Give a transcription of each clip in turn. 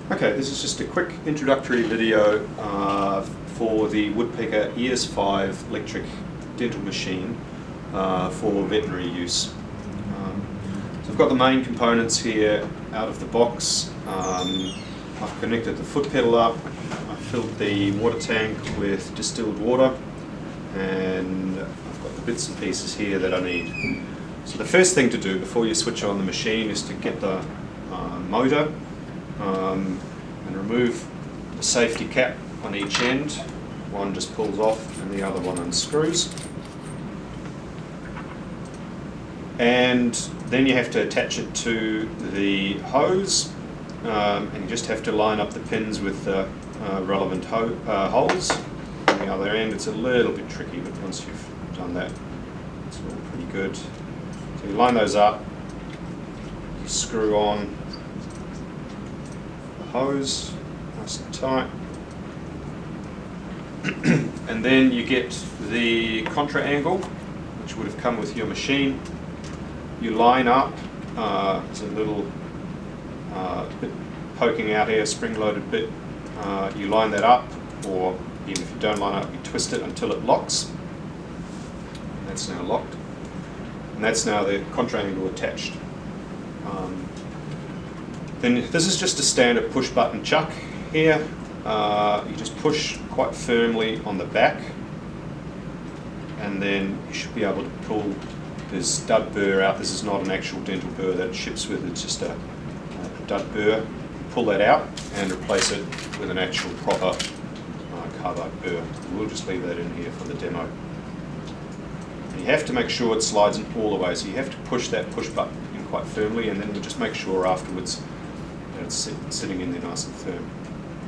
Okay, this is just a quick introductory video for the Woodpecker ES5 electric dental machine for veterinary use. So I've got the main components here out of the box. I've connected the foot pedal up, I've filled the water tank with distilled water, and I've got the bits and pieces here that I need. So the first thing to do before you switch on the machine is to get the motor and remove the safety cap on each end. One just pulls off and the other one unscrews. And then you have to attach it to the hose, and you just have to line up the pins with the relevant holes. On the other end it's a little bit tricky, but once you've done that it's all pretty good. So you line those up, you screw on the hose nice and tight, and then you get the contra angle which would have come with your machine. You line up, there's a little bit poking out here, spring-loaded bit. You line that up, or even if you don't line up, you twist it until it locks. And that's now locked. And that's now the contra angle attached. Then this is just a standard push button chuck here. You just push quite firmly on the back, and then you should be able to pull this dud burr out. This is not an actual dental burr that it ships with, it's just a dud burr. Pull that out and replace it with an actual proper carbide burr. We'll just leave that in here for the demo. And you have to make sure it slides in all the way, so you have to push that push button in quite firmly, and then we'll just make sure afterwards that it's sitting in there nice and firm.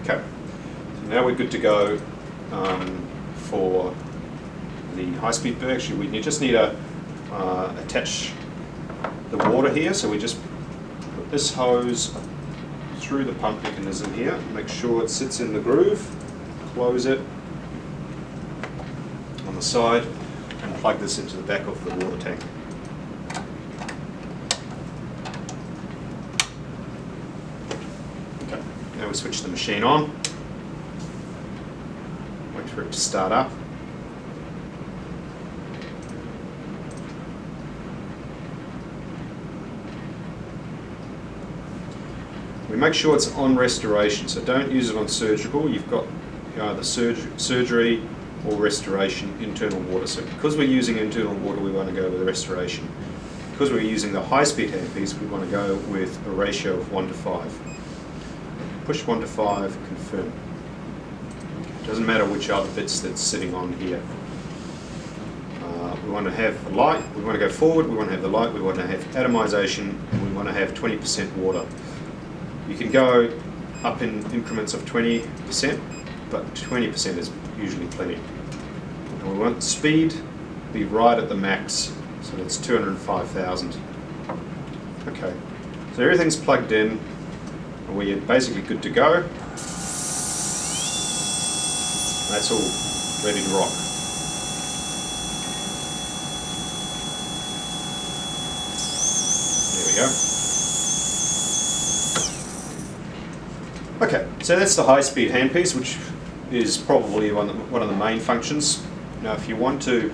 Okay, so now we're good to go for the high-speed burr. Actually, we just need to attach the water here, so we just put this hose through the pump mechanism here, make sure it sits in the groove, close it on the side, and plug this into the back of the water tank. Okay, now we switch the machine on, wait for it to start up. We make sure it's on restoration, so don't use it on surgical. You've got either surgery or restoration, internal water. So because we're using internal water, we want to go with restoration. Because we're using the high-speed handpiece, we want to go with a ratio of 1 to 5. Push 1 to 5, confirm. It doesn't matter which other bits that's sitting on here. We want to have a light, we want to go forward, we want to have the light, we want to have atomization, and we want to have 20% water. You can go up in increments of 20%, but 20% is usually plenty. And we want speed to be right at the max, so that's 205,000. Okay, so everything's plugged in, and we're basically good to go. That's all ready to rock. There we go. Okay, so that's the high-speed handpiece, which is probably one of the main functions. Now, if you want to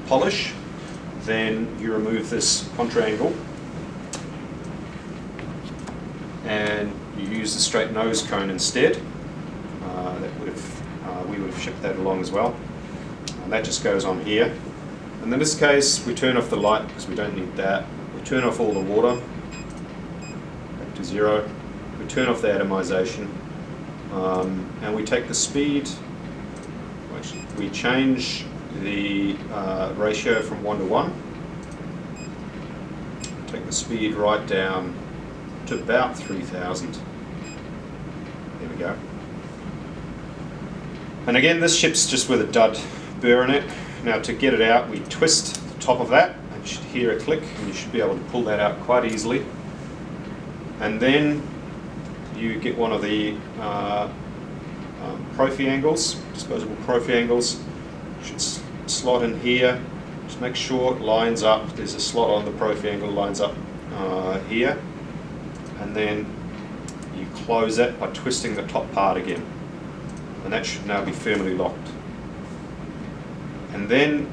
polish, then you remove this contra angle and you use the straight nose cone instead. We would have shipped that along as well. And that just goes on here. And in this case, we turn off the light because we don't need that. We turn off all the water back to 0. We turn off the atomization, and we take the speed, we change the ratio from 1 to 1, take the speed right down to about 3,000. There we go. And again, this ships just with a dud burr in it. Now to get it out, we twist the top of that, and you should hear a click, and you should be able to pull that out quite easily. And then you get one of the profi angles, disposable profi angles. You should slot in here. Just make sure it lines up. There's a slot on the profi angle, lines up here. And then you close that by twisting the top part again, and that should now be firmly locked. And then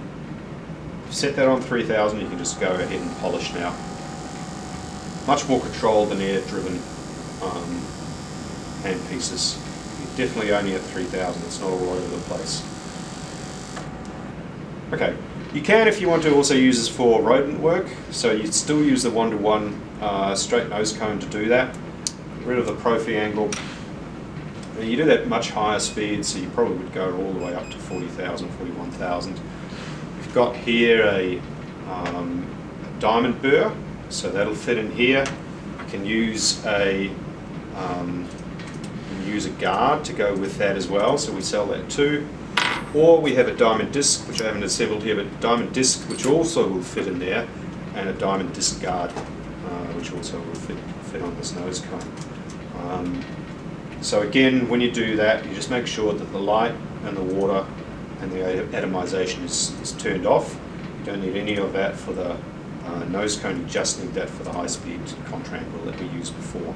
set that on 3000, you can just go ahead and polish now. Much more controlled than air-driven hand pieces. You're definitely only at 3000, it's not all over the place. Okay, you can, if you want to, also use this for rodent work, so you'd still use the 1-to-1 straight nose cone to do that. Get rid of the Profi angle. You do that at much higher speeds, so you probably would go all the way up to 40,000, 41,000. We've got here a diamond burr, so that'll fit in here. You can use a guard to go with that as well, so we sell that too. Or we have a diamond disc, which I haven't assembled here, but a diamond disc which also will fit in there, and a diamond disc guard which also will fit on this nose cone. So again, when you do that, you just make sure that the light and the water and the atomization is turned off. You don't need any of that for the nose cone, you just need that for the high-speed contrangle that we used before.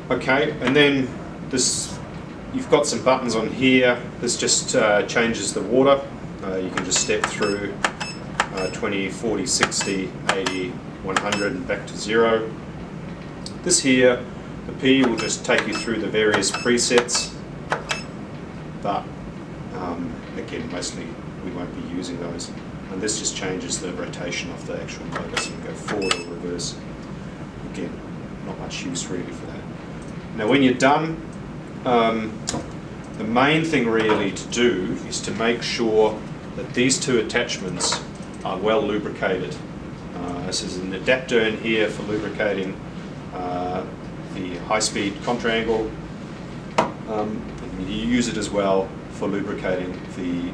Okay, and then this, you've got some buttons on here. This just changes the water. You can just step through 20, 40, 60, 80, 100 and back to 0. This here, the P will just take you through the various presets, but again, mostly we won't be using those. And this just changes the rotation of the actual motor, so you can go forward or reverse. Again, not much use really for that. Now when you're done, the main thing really to do is to make sure that these two attachments are well lubricated. This is an adapter in here for lubricating the high-speed contrangle. You use it as well for lubricating the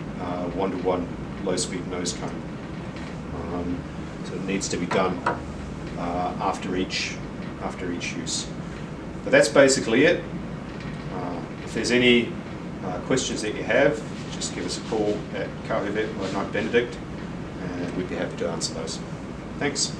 1-to-1 low-speed nose cone. So it needs to be done after each use. But that's basically it. If there's any questions that you have, just give us a call at Vet or Benedikt, and we'd be happy to answer those. Thanks.